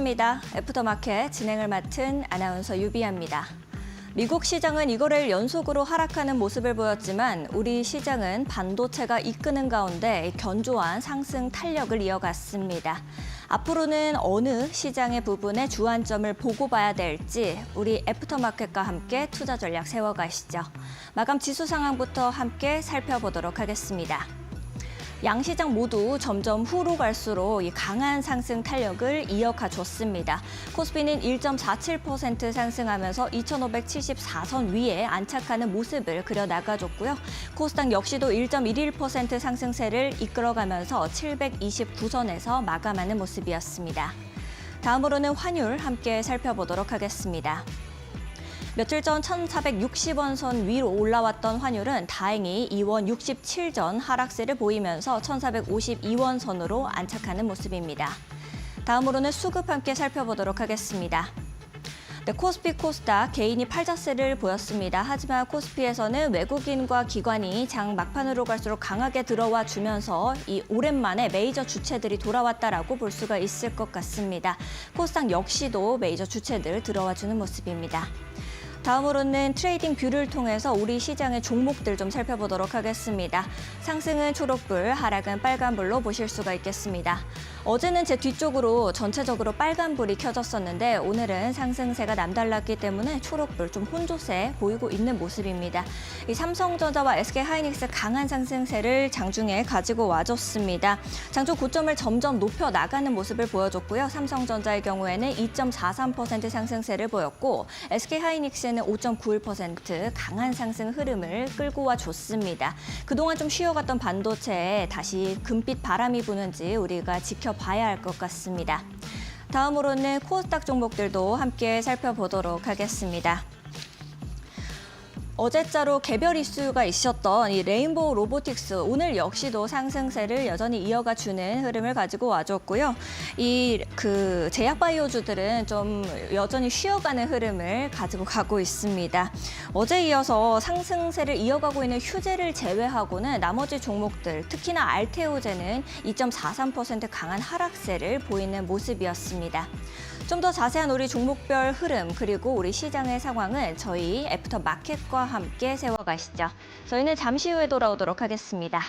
반갑습니다. 애프터마켓 진행을 맡은 아나운서 유비아입니다. 미국 시장은 이거래일 연속으로 하락하는 모습을 보였지만 우리 시장은 반도체가 이끄는 가운데 견조한 상승 탄력을 이어갔습니다. 앞으로는 어느 시장의 부분에 주안점을 보고 봐야 될지 우리 애프터마켓과 함께 투자 전략 세워가시죠. 마감 지수 상황부터 함께 살펴보도록 하겠습니다. 양시장 모두 점점 후로 갈수록 이 강한 상승 탄력을 이어가줬습니다. 코스피는 1.47% 상승하면서 2,574선 위에 안착하는 모습을 그려나가줬고요. 코스닥 역시도 1.11% 상승세를 이끌어가면서 729선에서 마감하는 모습이었습니다. 다음으로는 환율 함께 살펴보도록 하겠습니다. 며칠 전 1,460원 선 위로 올라왔던 환율은 다행히 2원 67전 하락세를 보이면서 1,452원 선으로 안착하는 모습입니다. 다음으로는 수급 함께 살펴보도록 하겠습니다. 코스피, 코스닥 개인이 팔자세를 보였습니다. 하지만 코스피에서는 외국인과 기관이 장 막판으로 갈수록 강하게 들어와 주면서 이 오랜만에 메이저 주체들이 돌아왔다라고 볼 수가 있을 것 같습니다. 코스닥 역시도 메이저 주체들 들어와 주는 모습입니다. 다음으로는 트레이딩 뷰를 통해서 우리 시장의 종목들 좀 살펴보도록 하겠습니다. 상승은 초록불, 하락은 빨간불로 보실 수가 있겠습니다. 어제는 제 뒤쪽으로 전체적으로 빨간불이 켜졌었는데 오늘은 상승세가 남달랐기 때문에 초록불, 좀 혼조세 보이고 있는 모습입니다. 이 삼성전자와 SK하이닉스 강한 상승세를 장중에 가지고 와줬습니다. 장중 고점을 점점 높여 나가는 모습을 보여줬고요. 삼성전자의 경우에는 2.43% 상승세를 보였고 SK하이닉스는 5.91% 강한 상승 흐름을 끌고 와 줬습니다. 그동안 좀 쉬어갔던 반도체에 다시 금빛 바람이 부는지 우리가 지켜봐야 할 것 같습니다. 다음으로는 코스닥 종목들도 함께 살펴보도록 하겠습니다. 어제자로 개별 이슈가 있었던 이 레인보우 로보틱스, 오늘 역시도 상승세를 여전히 이어가 주는 흐름을 가지고 와줬고요. 제약바이오주들은 좀 여전히 쉬어가는 흐름을 가지고 가고 있습니다. 어제 이어서 상승세를 이어가고 있는 휴재를 제외하고는 나머지 종목들, 특히나 알테오제는 2.43% 강한 하락세를 보이는 모습이었습니다. 좀 더 자세한 우리 종목별 흐름 그리고 우리 시장의 상황은 저희 애프터마켓과 함께 세워가시죠. 저희는 잠시 후에 돌아오도록 하겠습니다.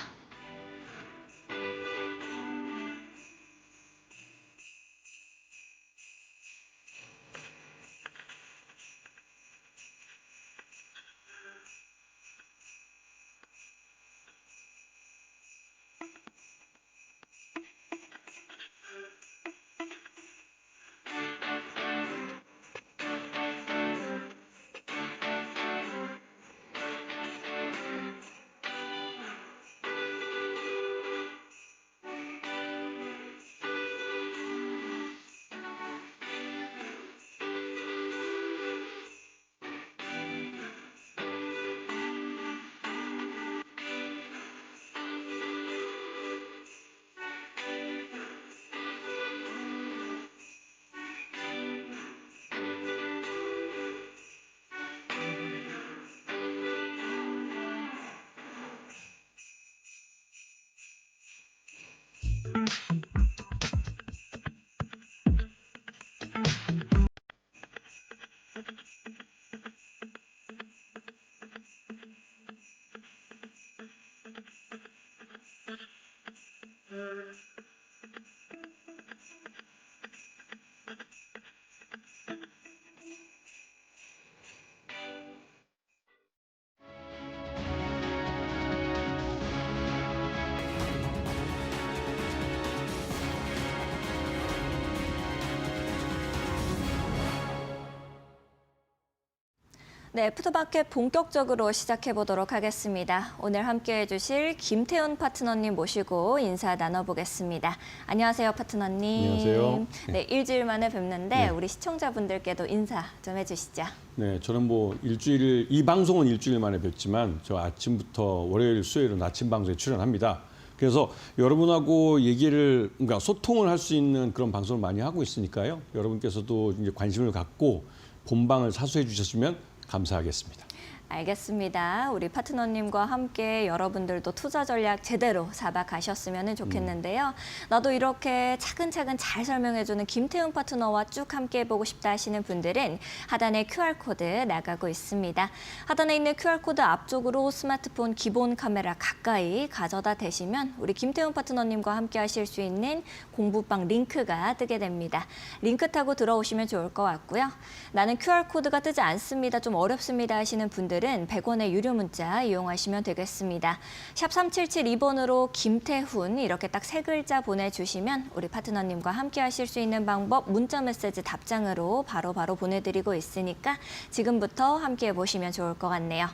네, 애프터마켓 본격적으로 시작해보도록 하겠습니다. 오늘 함께해 주실 김태훈 파트너님 모시고 인사 나눠보겠습니다. 안녕하세요, 파트너님. 안녕하세요. 네, 일주일 만에 뵙는데 우리 시청자분들께도 인사 좀 해주시죠. 네, 저는 이 방송은 일주일 만에 뵙지만 저 아침부터 월요일, 수요일은 아침 방송에 출연합니다. 그래서 여러분하고 그러니까 소통을 할 수 있는 그런 방송을 많이 하고 있으니까요. 여러분께서도 이제 관심을 갖고 본방을 사수해 주셨으면 감사하겠습니다. 알겠습니다. 우리 파트너님과 함께 여러분들도 투자 전략 제대로 잡아가셨으면 좋겠는데요. 나도 이렇게 차근차근 잘 설명해주는 김태훈 파트너와 쭉 함께 해보고 싶다 하시는 분들은 하단에 QR코드 나가고 있습니다. 하단에 있는 QR코드 앞쪽으로 스마트폰 기본 카메라 가까이 가져다 대시면 우리 김태훈 파트너님과 함께 하실 수 있는 공부방 링크가 뜨게 됩니다. 링크 타고 들어오시면 좋을 것 같고요. 나는 QR코드가 뜨지 않습니다. 좀 어렵습니다 하시는 분들은 100원의 유료 문자 이용하시면 되겠습니다. 샵 3772번으로 김태훈 이렇게 딱 3글자 보내주시면 우리 파트너님과 함께 하실 수 있는 방법 문자 메시지 답장으로 바로 보내드리고 있으니까 지금부터 함께 해보시면 좋을 것 같네요.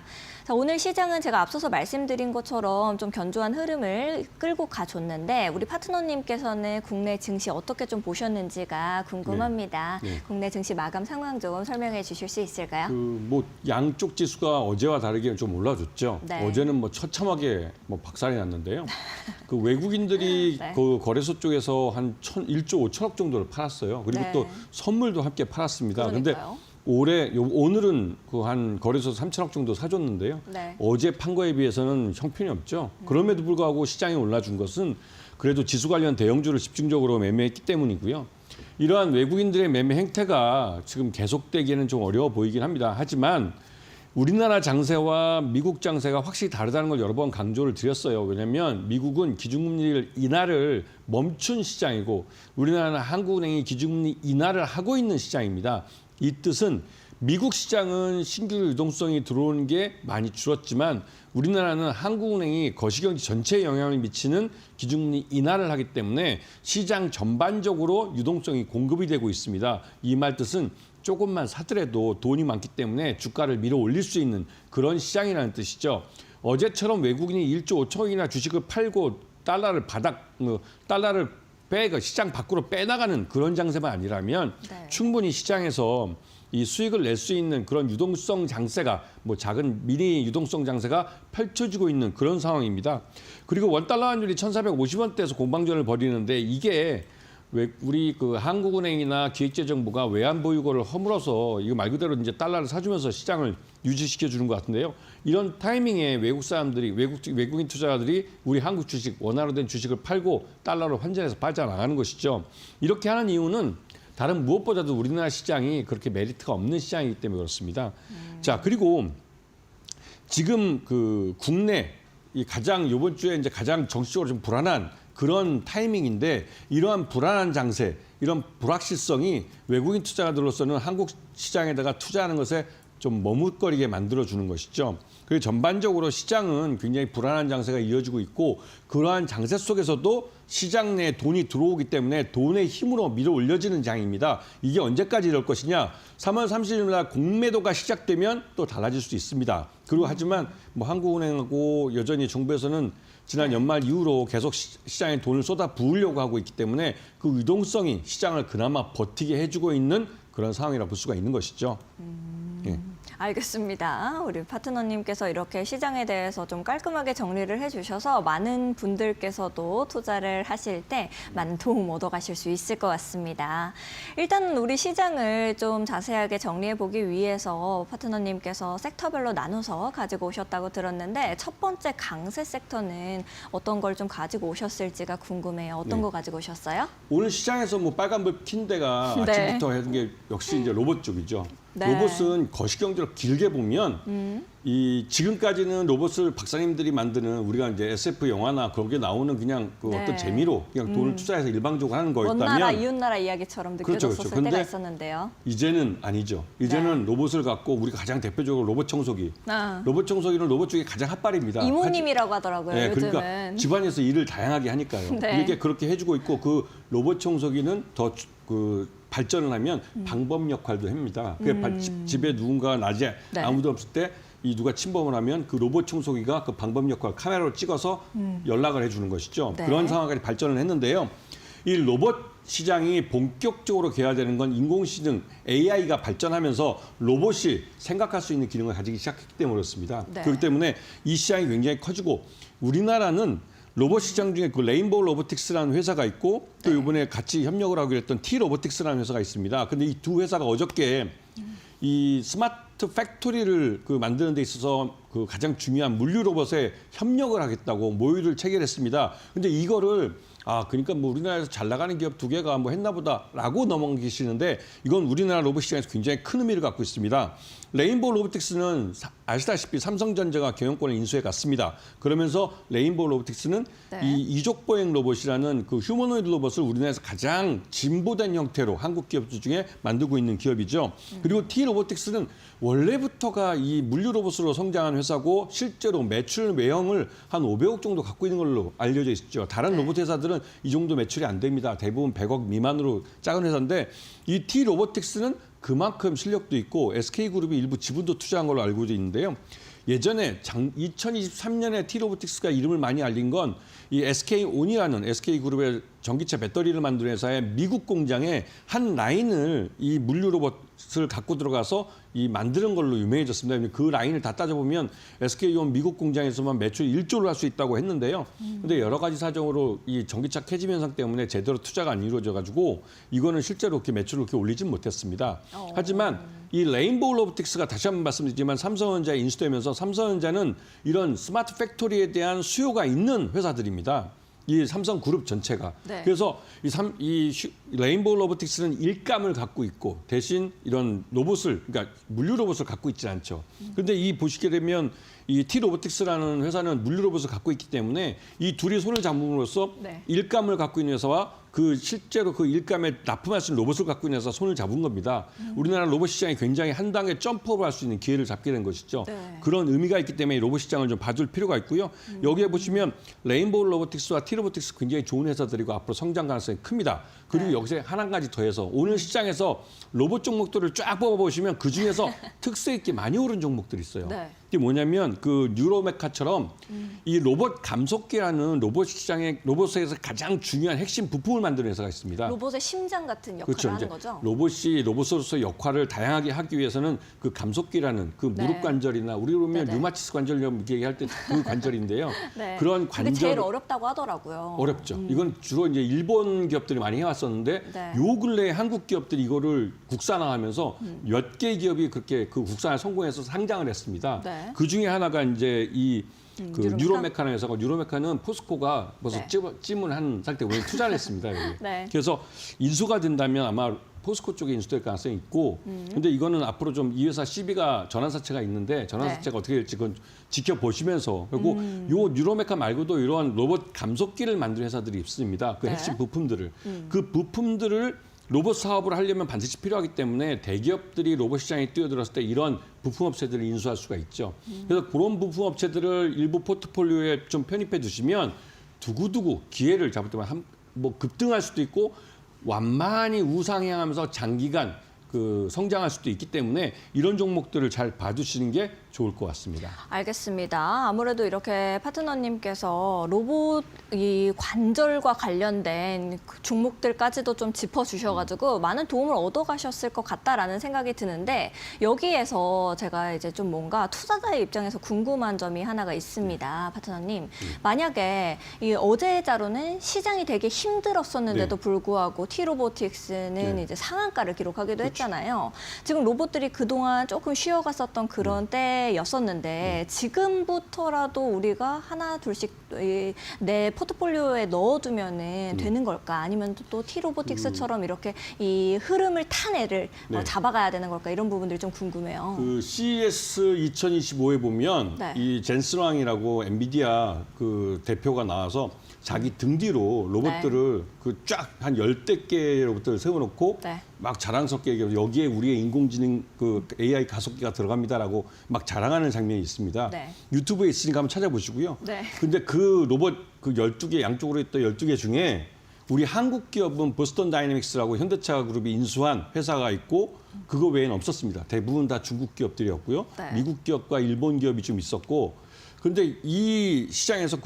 자, 오늘 시장은 제가 앞서서 말씀드린 것처럼 좀 견조한 흐름을 끌고 가줬는데 우리 파트너님께서는 국내 증시 어떻게 좀 보셨는지가 궁금합니다. 네. 국내 증시 마감 상황 좀 설명해 주실 수 있을까요? 양쪽 지수가 어제와 다르게 좀 올라줬죠. 네. 어제는 처참하게 박살이 났는데요. 그 외국인들이 네. 그 거래소 쪽에서 한 1조 5천억 정도를 팔았어요. 그리고 네. 또 선물도 함께 팔았습니다. 그런데 그러니까요. 오늘은 그 한 거래소 3천억 정도 사줬는데요. 네. 어제 판 거에 비해서는 형편이 없죠. 그럼에도 불구하고 시장이 올라준 것은 그래도 지수 관련 대형주를 집중적으로 매매했기 때문이고요. 이러한 외국인들의 매매 행태가 지금 계속되기에는 좀 어려워 보이긴 합니다. 하지만 우리나라 장세와 미국 장세가 확실히 다르다는 걸 여러 번 강조를 드렸어요. 왜냐하면 미국은 기준금리 인하를 멈춘 시장이고 우리나라는 한국은행이 기준금리 인하를 하고 있는 시장입니다. 이 뜻은 미국 시장은 신규 유동성이 들어오는 게 많이 줄었지만 우리나라는 한국은행이 거시경제 전체에 영향을 미치는 기준금리 인하를 하기 때문에 시장 전반적으로 유동성이 공급이 되고 있습니다. 이 말 뜻은 조금만 사더라도 돈이 많기 때문에 주가를 밀어 올릴 수 있는 그런 시장이라는 뜻이죠. 어제처럼 외국인이 1조 5천억이나 주식을 팔고 달러를 시장 밖으로 빼나가는 그런 장세만 아니라면 네. 충분히 시장에서 이 수익을 낼 수 있는 그런 유동성 장세가 작은 미니 유동성 장세가 펼쳐지고 있는 그런 상황입니다. 그리고 원달러 환율이 1,450원대에서 공방전을 벌이는데 이게 우리 그 한국은행이나 기획재정부가 외환 보유고를 허물어서 이거 말 그대로 이제 달러를 사주면서 시장을 유지시켜 주는 것 같은데요. 이런 타이밍에 외국인 투자자들이 우리 한국 주식 원화로 된 주식을 팔고 달러로 환전해서 빠져나가는 것이죠. 이렇게 하는 이유는 다른 무엇보다도 우리나라 시장이 그렇게 메리트가 없는 시장이기 때문에 그렇습니다. 자, 그리고 지금 그 국내 이번 주에 이제 가장 정치적으로 좀 불안한 그런 타이밍인데 이러한 불안한 장세, 이런 불확실성이 외국인 투자자들로서는 한국 시장에다가 투자하는 것에 좀 머뭇거리게 만들어주는 것이죠. 그리고 전반적으로 시장은 굉장히 불안한 장세가 이어지고 있고 그러한 장세 속에서도 시장 내에 돈이 들어오기 때문에 돈의 힘으로 밀어 올려지는 장입니다. 이게 언제까지 이럴 것이냐? 3월 30일 날 공매도가 시작되면 또 달라질 수 있습니다. 그리고 하지만 한국은행하고 여전히 정부에서는 지난 연말 이후로 계속 시장에 돈을 쏟아 부으려고 하고 있기 때문에 그 유동성이 시장을 그나마 버티게 해주고 있는 그런 상황이라 볼 수가 있는 것이죠. 예. 알겠습니다. 우리 파트너님께서 이렇게 시장에 대해서 좀 깔끔하게 정리를 해주셔서 많은 분들께서도 투자를 하실 때 많은 도움 얻어가실 수 있을 것 같습니다. 일단 우리 시장을 좀 자세하게 정리해 보기 위해서 파트너님께서 섹터별로 나눠서 가지고 오셨다고 들었는데 첫 번째 강세 섹터는 어떤 걸 좀 가지고 오셨을지가 궁금해요. 어떤 네. 거 가지고 오셨어요? 오늘 시장에서 빨간불 킨 데가 네. 아침부터 해둔 게 역시 이제 로봇 쪽이죠. 네. 로봇은 거시경제로 길게 보면 이 지금까지는 로봇을 박사님들이 만드는 우리가 이제 SF 영화나 거기에 나오는 그냥 네. 어떤 재미로 그냥 돈을 투자해서 일방적으로 하는 먼 나라, 거였다면 이웃나라 이야기처럼 그렇죠, 느껴졌었을 그렇죠. 때가 근데 있었는데요. 이제는 아니죠. 이제는 로봇을 갖고 우리가 가장 대표적으로 로봇 청소기. 로봇 청소기는 로봇 중에 가장 핫발입니다. 이모님이라고 하더라고요, 네, 요즘은. 그러니까 집안에서 일을 다양하게 하니까요. 네. 이렇게 그렇게 해주고 있고 그 로봇 청소기는 더 발전을 하면 방범 역할도 합니다. 집에 누군가 낮에 네. 아무도 없을 때 누가 침범을 하면 그 로봇 청소기가 그 방범 역할 카메라로 찍어서 연락을 해주는 것이죠. 네. 그런 상황까지 발전을 했는데요. 이 로봇 시장이 본격적으로 개화되는 건 인공지능 AI가 발전하면서 로봇이 생각할 수 있는 기능을 가지기 시작했기 때문에 그렇습니다. 네. 그렇기 때문에 이 시장이 굉장히 커지고 우리나라는 로봇 시장 중에 그 레인보우 로보틱스라는 회사가 있고 또 이번에 같이 협력을 하기로 했던 T 로보틱스라는 회사가 있습니다. 근데 이 두 회사가 어저께 이 스마트 스마트 팩토리를 만드는 데 있어서 가장 중요한 물류 로봇에 협력을 하겠다고 모의를 체결했습니다. 근데 이거를 그러니까 뭐 우리나라에서 잘 나가는 기업 2개가 뭐 했나 보다라고 넘어가시는데 이건 우리나라 로봇 시장에서 굉장히 큰 의미를 갖고 있습니다. 레인보우 로보틱스는 아시다시피 삼성전자가 경영권을 인수해 갔습니다. 그러면서 레인보우 로보틱스는 네. 이 이족보행 로봇이라는 그 휴머노이드 로봇을 우리나라에서 가장 진보된 형태로 한국 기업들 중에 만들고 있는 기업이죠. 그리고 T-로보틱스는 원래부터가 이 물류 로봇으로 성장한 회사고 실제로 매출 외형을 한 500억 정도 갖고 있는 걸로 알려져 있죠. 다른 네. 로봇 회사들은 이 정도 매출이 안 됩니다. 대부분 100억 미만으로 작은 회사인데 이 T-로보틱스는 그만큼 실력도 있고 SK그룹이 일부 지분도 투자한 걸로 알고 있는데요. 예전에 2023년에 T-로보틱스가 이름을 많이 알린 건 이 SK온이라는 SK그룹의 전기차 배터리를 만드는 회사의 미국 공장에 한 라인을 이 물류 로봇을 갖고 들어가서 이 만드는 걸로 유명해졌습니다. 그 라인을 다 따져보면 SK온 미국 공장에서만 매출 1조를 할 수 있다고 했는데요. 근데 여러 가지 사정으로 이 전기차 캐짐 현상 때문에 제대로 투자가 안 이루어져 가지고 이거는 실제로 그렇게 매출을 그렇게 올리진 못했습니다. 하지만 이 레인보우 로보틱스가 다시 한번 말씀드리지만 삼성전자에 인수되면서 삼성전자는 이런 스마트 팩토리에 대한 수요가 있는 회사들입니다. 이 삼성그룹 전체가. 네. 그래서 레인보우 로보틱스는 일감을 갖고 있고 대신 이런 로봇을, 그러니까 물류 로봇을 갖고 있지 않죠. 그런데 이 보시게 되면 이 T-로보틱스라는 회사는 물류 로봇을 갖고 있기 때문에 이 둘이 손을 잡음으로써 네. 일감을 갖고 있는 회사와 실제로 그 일감에 납품할 수 있는 로봇을 갖고 있는 회사 손을 잡은 겁니다. 우리나라 로봇 시장이 굉장히 한 단계 점프업을 할 수 있는 기회를 잡게 된 것이죠. 네. 그런 의미가 있기 때문에 로봇 시장을 좀 봐줄 필요가 있고요. 여기에 보시면 레인보우 로보틱스와 T-로보틱스 굉장히 좋은 회사들이고 앞으로 성장 가능성이 큽니다. 그리고 네. 여기서 한 가지 더해서 오늘 시장에서 로봇 종목들을 쫙 뽑아보시면 그중에서 특색 있게 많이 오른 종목들이 있어요. 네. 이게 뭐냐면 그 뉴로메카처럼 이 로봇 감속기라는 로봇에서 가장 중요한 핵심 부품을 만드는 회사가 있습니다. 로봇의 심장 같은 역할을 그렇죠. 하는 이제 거죠. 로봇이 로봇으로서 역할을 다양하게 하기 위해서는 그 감속기라는 그 네. 무릎 관절이나 우리 그러면 네네. 류마티스 관절염 이렇게 얘기할 때 그 관절인데요. 네. 그런 그게 제일 관절 어렵다고 하더라고요. 어렵죠. 이건 주로 이제 일본 기업들이 많이 해왔었는데 네. 요 근래에 한국 기업들이 이거를 국산화하면서 몇 개 기업이 그렇게 그 국산화 성공해서 상장을 했습니다. 네. 그 중에 하나가 이제 뉴로메카? 뉴로메카는 회사고 뉴로메카는 포스코가 벌써 네. 찜은 상태 오늘 투자를 했습니다. 여기. 네. 그래서 인수가 된다면 아마 포스코 쪽에 인수될 가능성이 있고 근데 이거는 앞으로 좀 이 회사 CB가 전환사채가 있는데 전환사채가 어떻게 될지 그건 지켜보시면서 그리고 요 뉴로메카 말고도 이러한 로봇 감속기를 만드는 회사들이 있습니다. 그 네. 핵심 부품들을. 그 부품들을 로봇 사업을 하려면 반드시 필요하기 때문에 대기업들이 로봇 시장에 뛰어들었을 때 이런 부품업체들을 인수할 수가 있죠. 그래서 그런 부품업체들을 일부 포트폴리오에 좀 편입해 두시면 두고두고 기회를 잡을 때만 뭐 급등할 수도 있고 완만히 우상향하면서 장기간 성장할 수도 있기 때문에 이런 종목들을 잘 봐주시는 게 좋을 것 같습니다. 알겠습니다. 아무래도 이렇게 파트너님께서 로봇 이 관절과 관련된 그 종목들까지도 좀 짚어주셔가지고 많은 도움을 얻어가셨을 것 같다라는 생각이 드는데 여기에서 제가 이제 좀 뭔가 투자자의 입장에서 궁금한 점이 하나가 있습니다. 파트너님. 만약에 이 어제의 자료는 시장이 되게 힘들었었는데도 네. 불구하고 T-로보틱스는 네. 이제 상한가를 기록하기도 그렇죠. 했잖아요. 지금 로봇들이 그동안 조금 쉬어갔었던 그런 때였었는데 지금부터라도 우리가 하나 둘씩 내 포트폴리오에 넣어두면은 되는 걸까? 아니면 또 T-로보틱스처럼 이렇게 이 흐름을 탄 애를 네. 잡아가야 되는 걸까? 이런 부분들이 좀 궁금해요. 그 CES 2025에 보면 네. 이 젠스랑이라고 엔비디아 그 대표가 나와서 자기 등 뒤로 로봇들을 그 쫙 한 10대 개의 로봇들을 세워놓고 네. 막 자랑스럽게 얘기하고 여기에 우리의 인공지능 그 AI 가속기가 들어갑니다라고 막 자랑하는 장면이 있습니다. 네. 유튜브에 있으니까 한번 찾아보시고요. 네. 근데 그 로봇 그 12개 양쪽으로 있던 12개 중에 우리 한국 기업은 보스턴 다이내믹스라고 현대차 그룹이 인수한 회사가 있고 그거 외에는 없었습니다. 대부분 다 중국 기업들이었고요. 네. 미국 기업과 일본 기업이 좀 있었고 그런데 이 시장에서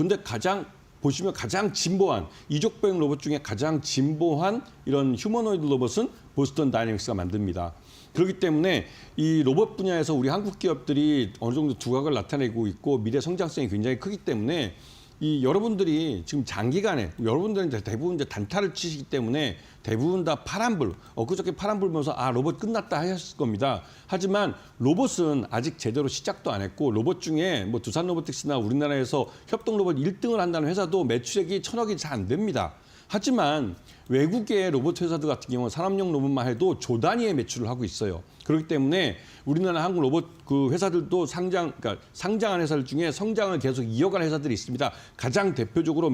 보시면 가장 진보한 이족보행 로봇 중에 가장 진보한 이런 휴머노이드 로봇은 보스턴 다이내믹스가 만듭니다. 그렇기 때문에 이 로봇 분야에서 우리 한국 기업들이 어느 정도 두각을 나타내고 있고 미래 성장성이 굉장히 크기 때문에 이 여러분들이 지금 장기간에 여러분들은 이제 대부분 이제 단타를 치시기 때문에 대부분 다 파란불, 엊그저께 파란불 보면서 아 로봇 끝났다 하셨을 겁니다. 하지만 로봇은 아직 제대로 시작도 안 했고 로봇 중에 뭐 두산 로보틱스나 우리나라에서 협동 로봇 1등을 한다는 회사도 매출액이 1,000억이 잘 안 됩니다. 하지만 외국의 로봇 회사들 같은 경우는 산업용 로봇만 해도 조 단위의 매출을 하고 있어요. 그렇기 때문에 우리나라 한국 로봇 그 회사들도 그러니까 상장한 회사들 중에 성장을 계속 이어가는 회사들이 있습니다. 가장 대표적으로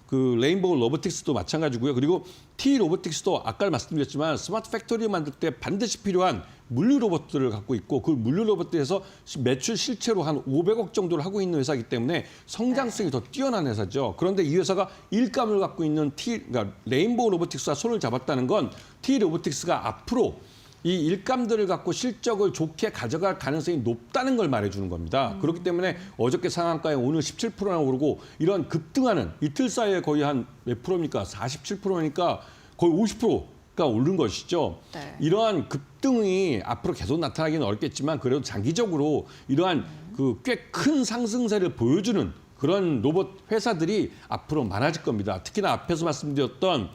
그 레인보우 로보틱스도 마찬가지고요. 그리고 T 로보틱스도 아까 말씀드렸지만 스마트 팩토리 만들 때 반드시 필요한 물류 로봇들을 갖고 있고 그 물류 로봇들에서 매출 실체로 한 500억 정도를 하고 있는 회사이기 때문에 성장성이 더 뛰어난 회사죠. 그런데 이 회사가 일감을 갖고 있는 그러니까 레인보우 로보틱스와 손을 잡았다는 건 T 로보틱스가 앞으로 이 일감들을 갖고 실적을 좋게 가져갈 가능성이 높다는 걸 말해주는 겁니다. 그렇기 때문에 어저께 상한가에 오늘 17%나 오르고 이런 급등하는 이틀 사이에 거의 한 몇 프로입니까? 47%니까 거의 50%가 오른 것이죠. 네. 이러한 급등이 앞으로 계속 나타나기는 어렵겠지만 그래도 장기적으로 이러한 그 꽤 큰 상승세를 보여주는 그런 로봇 회사들이 앞으로 많아질 겁니다. 특히나 앞에서 말씀드렸던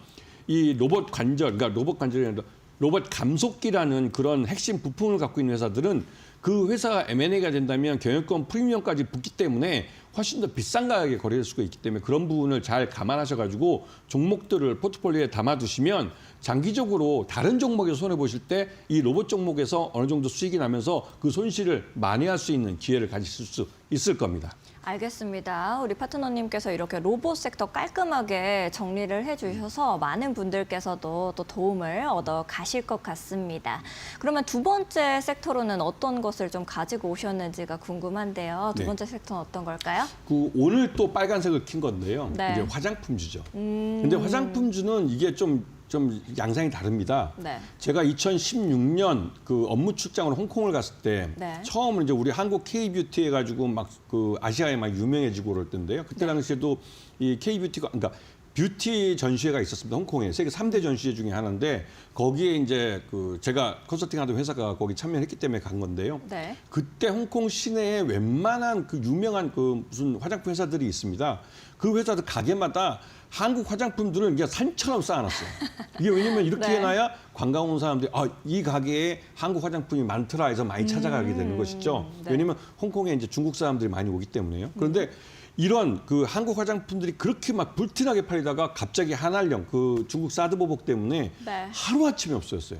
이 로봇 관절, 그러니까 로봇 관절이 아니라 로봇 감속기라는 그런 핵심 부품을 갖고 있는 회사들은 그 회사가 M&A가 된다면 경영권 프리미엄까지 붙기 때문에 훨씬 더 비싼 가격에 거래될 수가 있기 때문에 그런 부분을 잘 감안하셔가지고 종목들을 포트폴리오에 담아두시면 장기적으로 다른 종목에서 손해보실 때 이 로봇 종목에서 어느 정도 수익이 나면서 그 손실을 만회할 수 있는 기회를 가지실 수 있을 겁니다. 알겠습니다. 우리 파트너님께서 이렇게 로봇 섹터 깔끔하게 정리를 해주셔서 많은 분들께서도 또 도움을 얻어 가실 것 같습니다. 그러면 두 번째 섹터로는 어떤 것을 좀 가지고 오셨는지가 궁금한데요. 두 네. 번째 섹터는 어떤 걸까요? 그 오늘 또 빨간색을 킨 건데요. 네. 이제 화장품주죠. 근데 화장품주는 이게 좀 양상이 다릅니다. 네. 제가 2016년 그 업무 출장으로 홍콩을 갔을 때 네. 처음으로 이제 우리 한국 K뷰티 해가지고 막 그 아시아에 막 유명해지고 그럴 텐데요. 그때 당시에도 이 K뷰티가 그러니까 뷰티 전시회가 있었습니다. 홍콩에 세계 3대 전시회 중에 하나인데 거기에 이제 그 제가 컨설팅하던 회사가 거기 참여했기 때문에 간 건데요. 네. 그때 홍콩 시내에 웬만한 그 유명한 그 무슨 화장품 회사들이 있습니다. 그 회사들 가게마다 한국 화장품들을 그냥 산처럼 쌓아놨어요. 이게 왜냐면 이렇게 네. 해놔야 관광 온 사람들이 이 가게에 한국 화장품이 많더라 해서 많이 찾아가게 되는 것이죠. 네. 왜냐면 홍콩에 이제 중국 사람들이 많이 오기 때문에요. 그런데 이런 그 한국 화장품들이 그렇게 막 불티나게 팔리다가 갑자기 한알령 그 중국 사드보복 때문에 네. 하루아침에 없어졌어요.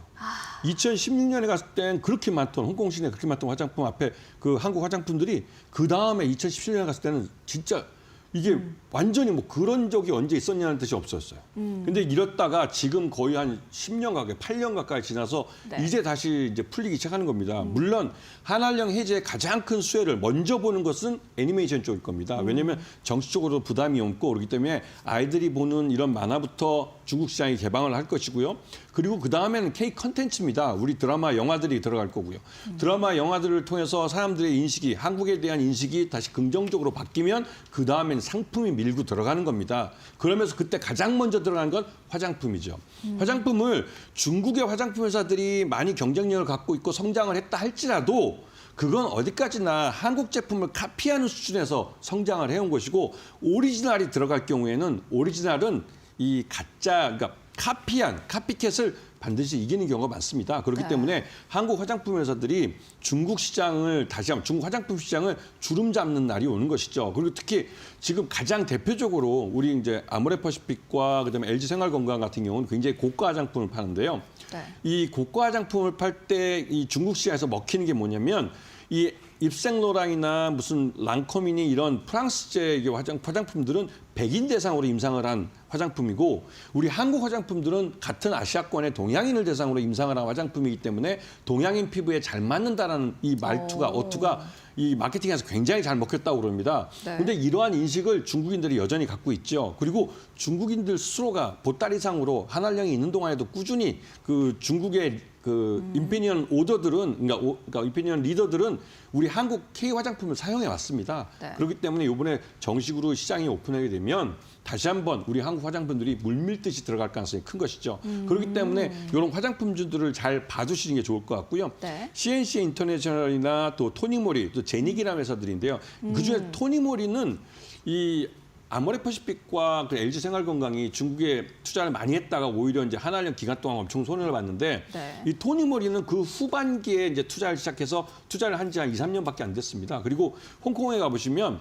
2016년에 갔을 땐 그렇게 많던 홍콩 시내에 그렇게 많던 화장품 앞에 그 한국 화장품들이 그 다음에 2017년에 갔을 때는 진짜 이게 완전히 뭐 그런 적이 언제 있었냐는 뜻이 없었어요. 근데 이렇다가 지금 거의 한 10년 가까이, 8년 가까이 지나서 네. 이제 다시 이제 풀리기 시작하는 겁니다. 물론 한알령 해제의 가장 큰 수혜를 먼저 보는 것은 애니메이션 쪽일 겁니다. 왜냐하면 정치적으로 부담이 없고 그렇기 때문에 아이들이 보는 이런 만화부터 중국 시장이 개방을 할 것이고요. 그리고 그 다음에는 K 컨텐츠입니다. 우리 드라마, 영화들이 들어갈 거고요. 드라마, 영화들을 통해서 사람들의 인식이, 한국에 대한 인식이 다시 긍정적으로 바뀌면 그 다음에는 상품이 밀고 들어가는 겁니다. 그러면서 그때 가장 먼저 들어가는 건 화장품이죠. 화장품을 중국의 화장품 회사들이 많이 경쟁력을 갖고 있고 성장을 했다 할지라도 그건 어디까지나 한국 제품을 카피하는 수준에서 성장을 해온 것이고 오리지널이 들어갈 경우에는 오리지널은 이 가짜, 그러니까 카피한, 카피캣을 반드시 이기는 경우가 많습니다. 그렇기 네. 때문에 한국 화장품 회사들이 중국 시장을 다시 한번 중국 화장품 시장을 주름 잡는 날이 오는 것이죠. 그리고 특히 지금 가장 대표적으로 우리 이제 아모레퍼시픽과 그다음에 LG 생활건강 같은 경우는 굉장히 고가 화장품을 파는데요. 네. 이 고가 화장품을 팔 때 이 중국 시장에서 먹히는 게 뭐냐면 이 입생로랑이나 무슨 랑코미니 이런 프랑스제 화장품들은 백인 대상으로 임상을 한 화장품이고 우리 한국 화장품들은 같은 아시아권의 동양인을 대상으로 임상을 한 화장품이기 때문에 동양인 피부에 잘 맞는다라는 이 말투가 어투가 이 마케팅에서 굉장히 잘 먹혔다고 그럽니다. 네. 근데 이러한 인식을 중국인들이 여전히 갖고 있죠. 그리고 중국인들 스스로가 보따리상으로 한알령이 있는 동안에도 꾸준히 그 중국의 그 인피니언 오더들은 그러니까 인피니언 리더들은 우리 한국 K 화장품을 사용해 왔습니다. 네. 그렇기 때문에 이번에 정식으로 시장이 오픈하게 되면 다시 한번 우리 한국 화장품들이 물밀듯이 들어갈 가능성이 큰 것이죠. 그렇기 때문에 이런 화장품주들을 잘 봐두시는 게 좋을 것 같고요. 네. CNC 인터내셔널이나 또 토니모리, 또 제닉이라는 회사들인데요. 그중에 토니모리는 이 아모레퍼시픽과 그 LG 생활건강이 중국에 투자를 많이 했다가 오히려 이제 한한령 기간 동안 엄청 손해를 봤는데 네. 이 토니모리는 그 후반기에 이제 투자를 시작해서 투자를 한 지 한 2, 3년밖에 안 됐습니다. 그리고 홍콩에 가보시면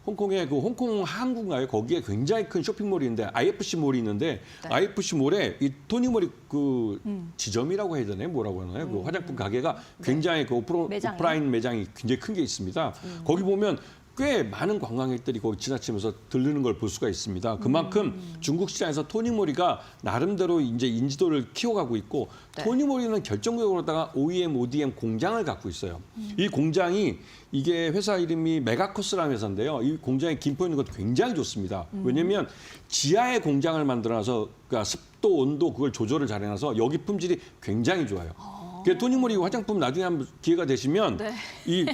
홍콩에 그 홍콩 항구인가요? 거기에 굉장히 큰 쇼핑몰이 있는데 IFC 몰이 있는데 네. IFC 몰에 이 토니모리 그 지점이라고 해야 되나요? 뭐라고 하나요? 그 화장품 가게가 굉장히 그 매장이. 오프라인 매장이 굉장히 큰 게 있습니다. 거기 보면 꽤 많은 관광객들이 거기 지나치면서 들르는 걸 볼 수가 있습니다. 그만큼 중국 시장에서 토니모리가 나름대로 이제 인지도를 키워가고 있고 네. 토니모리는 결정적으로다가 OEM, ODM 공장을 갖고 있어요. 이 공장이 이게 회사 이름이 메가커스라는 회사인데요. 이 공장에 김포에 있는 것도 굉장히 좋습니다. 왜냐하면 지하에 공장을 만들어놔서 그러니까 습도, 온도 그걸 조절을 잘해놔서 여기 품질이 굉장히 좋아요. 그 토니모리 화장품 나중에 한번 기회가 되시면 네. 이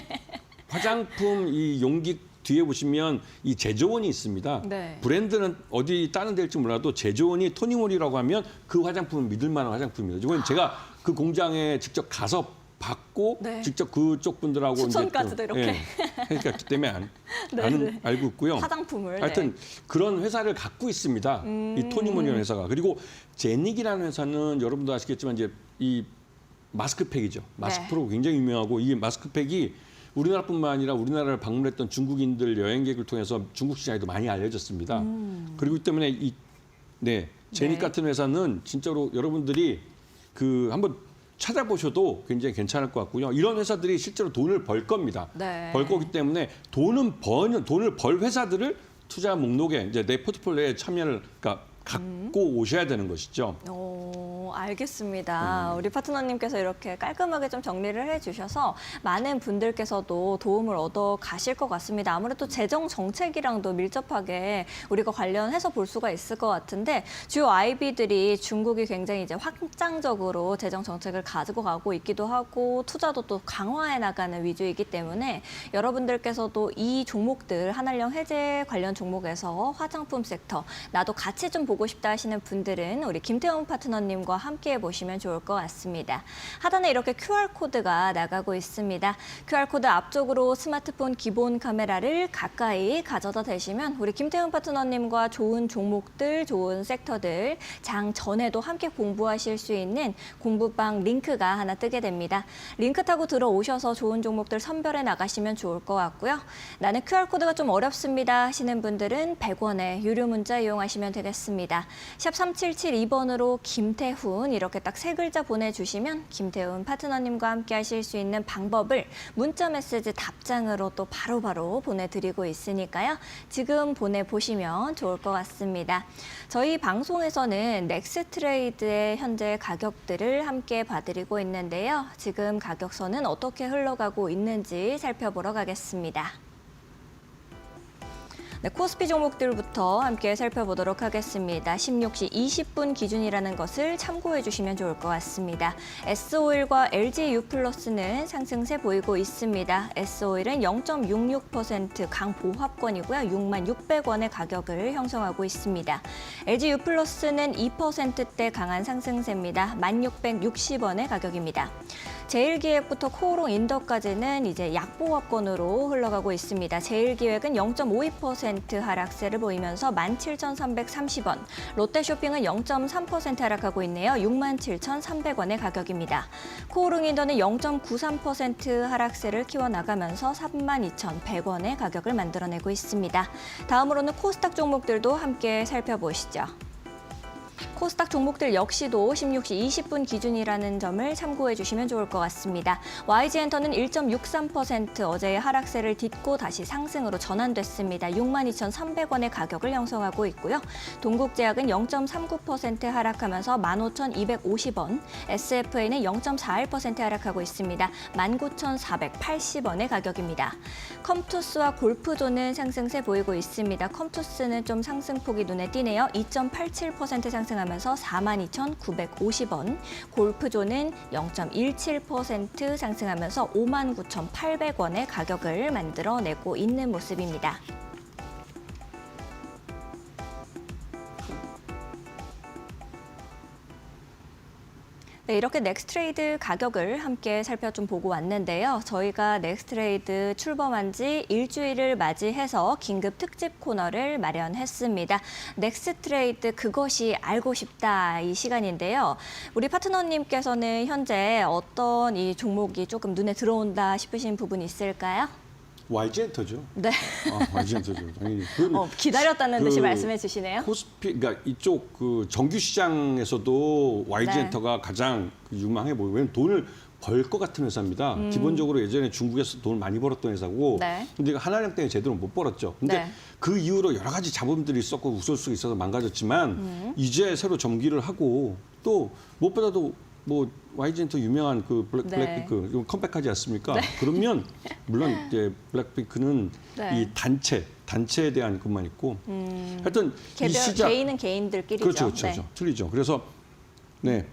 화장품 이 용기 뒤에 보시면 이 제조원이 있습니다. 네. 브랜드는 어디 다른 데일지 몰라도 제조원이 토니모리라고 하면 그 화장품은 믿을 만한 화장품입니다. 이건 제가 그 공장에 직접 가서 받고 네. 직접 그쪽 분들하고 추천까지도 이렇게. 그러니까 그 때문에 네. 알고 있고요. 화장품을. 하여튼 네. 그런 회사를 갖고 있습니다. 이 토니모리라는 회사가. 그리고 제닉이라는 회사는 여러분도 아시겠지만 이제 이 마스크팩이죠. 마스크로 굉장히 유명하고 이 마스크팩이 우리나라뿐만 아니라 우리나라를 방문했던 중국인들 여행객을 통해서 중국 시장에도 많이 알려졌습니다. 그리고 이 때문에 제닉 네. 같은 회사는 진짜로 여러분들이 그 한번 찾아보셔도 굉장히 괜찮을 것 같고요. 이런 회사들이 실제로 돈을 벌 겁니다. 네. 벌 거기 때문에 돈을 벌 회사들을 투자 목록에 이제 내 포트폴리오에 참여를 그러니까 갖고 오셔야 되는 것이죠. 오, 알겠습니다. 우리 파트너님께서 이렇게 깔끔하게 좀 정리를 해주셔서 많은 분들께서도 도움을 얻어 가실 것 같습니다. 아무래도 재정 정책이랑도 밀접하게 우리가 관련해서 볼 수가 있을 것 같은데 주요 IB들이 중국이 굉장히 이제 확장적으로 재정 정책을 가지고 가고 있기도 하고 투자도 또 강화해 나가는 위주이기 때문에 여러분들께서도 이 종목들 한한령 해제 관련 종목에서 화장품 섹터 나도 같이 좀 보고 싶다 하시는 분들은 우리 김태훈 파트너님과 함께 보시면 좋을 것 같습니다. 하단에 이렇게 QR코드가 나가고 있습니다. QR코드 앞쪽으로 스마트폰 기본 카메라를 가까이 가져다 대시면 우리 김태훈 파트너님과 좋은 종목들, 좋은 섹터들 장 전에도 함께 공부하실 수 있는 공부방 링크가 하나 뜨게 됩니다. 링크 타고 들어오셔서 좋은 종목들 선별해 나가시면 좋을 것 같고요. 나는 QR코드가 좀 어렵습니다 하시는 분들은 100원의 유료 문자 이용하시면 되겠습니다. 샵 3772번으로 김태훈 이렇게 딱 세 글자 보내주시면 김태훈 파트너님과 함께 하실 수 있는 방법을 문자 메시지 답장으로 또 바로바로 보내드리고 있으니까요. 지금 보내보시면 좋을 것 같습니다. 저희 방송에서는 넥스트레이드의 현재 가격들을 함께 봐드리고 있는데요. 지금 가격선은 어떻게 흘러가고 있는지 살펴보러 가겠습니다. 네, 코스피 종목들부터 함께 살펴보도록 하겠습니다. 16시 20분 기준이라는 것을 참고해 주시면 좋을 것 같습니다. S오일과 LG유플러스는 상승세 보이고 있습니다. S오일은 0.66% 강보합권이고요. 66,600원의 가격을 형성하고 있습니다. LG유플러스는 2%대 강한 상승세입니다. 16,660원의 가격입니다. 제일기획부터 코오롱 인더까지는 이제 약보합권으로 흘러가고 있습니다. 제일기획은 0.52% 하락세를 보이면서 17,330원, 롯데쇼핑은 0.3% 하락하고 있네요. 67,300원의 가격입니다. 코오롱 인더는 0.93% 하락세를 키워나가면서 32,100원의 가격을 만들어내고 있습니다. 다음으로는 코스닥 종목들도 함께 살펴보시죠. 코스닥 종목들 역시도 16시 20분 기준이라는 점을 참고해 주시면 좋을 것 같습니다. YG엔터는 1.63% 어제의 하락세를 딛고 다시 상승으로 전환됐습니다. 62,300원의 가격을 형성하고 있고요. 동국제약은 0.39% 하락하면서 15,250원, SFA는 0.41% 하락하고 있습니다. 19,480원의 가격입니다. 컴투스와 골프존은 상승세 보이고 있습니다. 컴투스는 좀 상승폭이 눈에 띄네요. 2.87% 상승하면서 42,950원, 골프존은 0.17% 상승하면서 59,800원의 가격을 만들어내고 있는 모습입니다. 네, 이렇게 넥스트레이드 가격을 함께 좀 보고 왔는데요. 저희가 넥스트레이드 출범한 지 일주일을 맞이해서 긴급 특집 코너를 마련했습니다. 넥스트레이드 그것이 알고 싶다 이 시간인데요. 우리 파트너님께서는 현재 어떤 이 종목이 조금 눈에 들어온다 싶으신 부분이 있을까요? YG엔터죠. 네. YG엔터죠. 당연히. 기다렸다는 듯이 말씀해 주시네요. 코스피, 그러니까 이쪽 그 정규 시장에서도 YG엔터가 네. 가장 유망해 보여요. 왜냐면 돈을 벌 것 같은 회사입니다. 기본적으로 예전에 중국에서 돈을 많이 벌었던 회사고, 네. 근데 한한령 때문에 제대로 못 벌었죠. 근데 네. 그 이후로 여러 가지 자본들이 있었고 우설수가 있어서 망가졌지만 이제 새로 정기를 하고 또 무엇보다도 뭐 YG엔터 유명한 그 네. 블랙핑크 컴백하지 않습니까? 그러면 물론 이제 블랙핑크는 네. 이 단체에 대한 것만 있고 하여튼 이 시장 개인은 개인들끼리죠. 그렇죠. 네. 틀리죠. 그래서 네.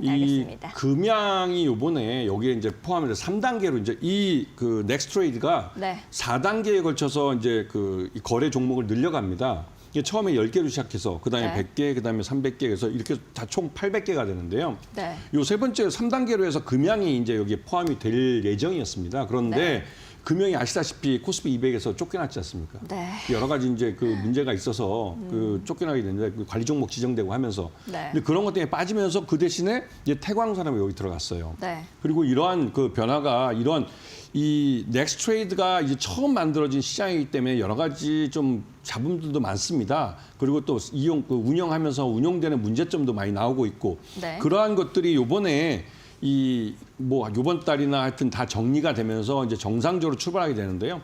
이 알겠습니다. 금양이 요번에 여기에 이제 포함해서 3단계로 이제 이 그 넥스트레이드가 네. 4단계에 걸쳐서 이제 그 이 거래 종목을 늘려갑니다. 이게 처음에 10개로 시작해서 그다음에 네. 100개, 그다음에 300개 해서 이렇게 다 총 800개가 되는데요. 네. 요 세 번째 3단계로 해서 금양이 이제 여기에 포함이 될 예정이었습니다. 그런데 네. 금양이 아시다시피 코스피 200에서 쫓겨났지 않습니까? 네. 여러 가지 이제 그 문제가 있어서 그 쫓겨나게 됐는데 그 관리 종목 지정되고 하면서 네. 근데 그런 것 때문에 빠지면서 그 대신에 이제 태광산업이 여기 들어갔어요. 네. 그리고 이러한 그 변화가 이런 이 넥스트레이드가 이제 처음 만들어진 시장이기 때문에 여러 가지 좀 잡음들도 많습니다. 그리고 또 운영하면서 운영되는 문제점도 많이 나오고 있고 네. 그러한 것들이 요번에 요번 달이나 하여튼 다 정리가 되면서 이제 정상적으로 출발하게 되는데요.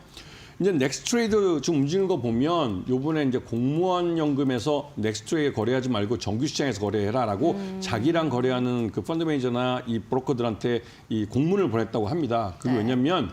이제 넥스트레이드 지금 움직이는 거 보면 요번에 이제 공무원 연금에서 넥스트레이드 거래하지 말고 정규 시장에서 거래해라라고 자기랑 거래하는 그 펀드 매니저나 이 브로커들한테 이 공문을 보냈다고 합니다. 그게 네. 왜냐면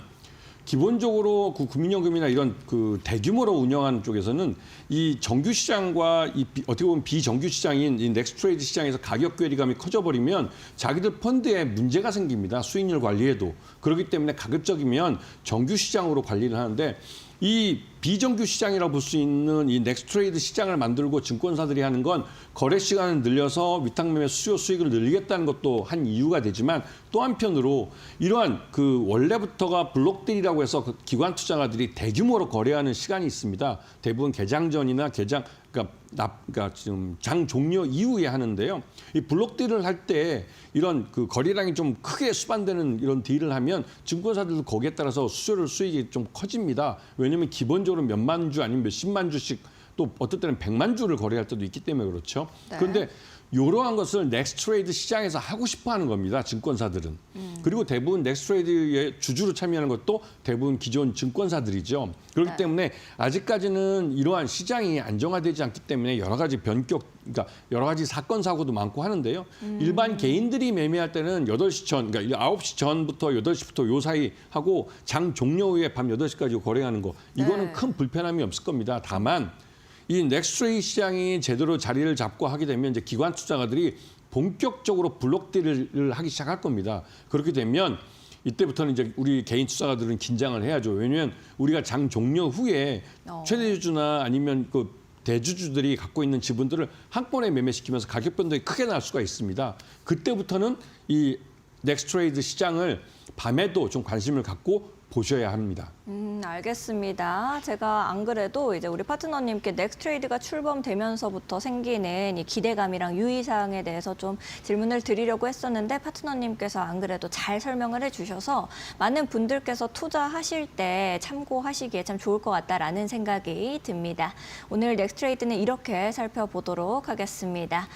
기본적으로 그 국민연금이나 이런 그 대규모로 운영하는 쪽에서는 이 정규 시장과 어떻게 보면 비정규 시장인 이 넥스트레이드 시장에서 가격 괴리감이 커져버리면 자기들 펀드에 문제가 생깁니다. 수익률 관리에도. 그렇기 때문에 가급적이면 정규 시장으로 관리를 하는데 이 비정규 시장이라고 볼 수 있는 이 넥스트레이드 시장을 만들고 증권사들이 하는 건 거래 시간을 늘려서 위탁매매 수요 수익을 늘리겠다는 것도 한 이유가 되지만 또 한편으로 이러한 그 원래부터가 블록딜이라고 해서 그 기관 투자가들이 대규모로 거래하는 시간이 있습니다. 대부분 개장 전이나 그러니까 지금 장 종료 이후에 하는데요. 이 블록딜을 할 때 이런 그 거래량이 좀 크게 수반되는 이런 딜을 하면 증권사들도 거기에 따라서 수익이 좀 커집니다. 왜냐하면 기본적으로 몇만 주 아니면 몇십만 주씩 또 어떨 때는 100만 주를 거래할 때도 있기 때문에 그렇죠. 네. 그런데 이러한 것을 넥스트레이드 시장에서 하고 싶어 하는 겁니다. 증권사들은. 그리고 대부분 넥스트레이드에 주주로 참여하는 것도 대부분 기존 증권사들이죠. 그렇기 네. 때문에 아직까지는 이러한 시장이 안정화되지 않기 때문에 여러 가지 그러니까 여러 가지 사건 사고도 많고 하는데요. 일반 개인들이 매매할 때는 8시 전, 그러니까 9시 전부터 8시부터 요 사이 하고 장 종료 후에 밤 8시까지 거래하는 거. 이거는 네. 큰 불편함이 없을 겁니다. 다만 이 넥스트레이드 시장이 제대로 자리를 잡고 하게 되면 이제 기관 투자가들이 본격적으로 블록딜을 하기 시작할 겁니다. 그렇게 되면 이때부터는 이제 우리 개인 투자가들은 긴장을 해야죠. 왜냐하면 우리가 장 종료 후에 최대주주나 아니면 그 대주주들이 갖고 있는 지분들을 한꺼번에 매매시키면서 가격 변동이 크게 날 수가 있습니다. 그때부터는 이 넥스트레이드 시장을 밤에도 좀 관심을 갖고 보셔야 합니다. 알겠습니다. 제가 안 그래도 이제 우리 파트너님께 넥스트레이드가 출범되면서부터 생기는 이 기대감이랑 유의사항에 대해서 좀 질문을 드리려고 했었는데 파트너님께서 안 그래도 잘 설명을 해주셔서 많은 분들께서 투자하실 때 참고하시기에 참 좋을 것 같다라는 생각이 듭니다. 오늘 넥스트레이드는 이렇게 살펴보도록 하겠습니다.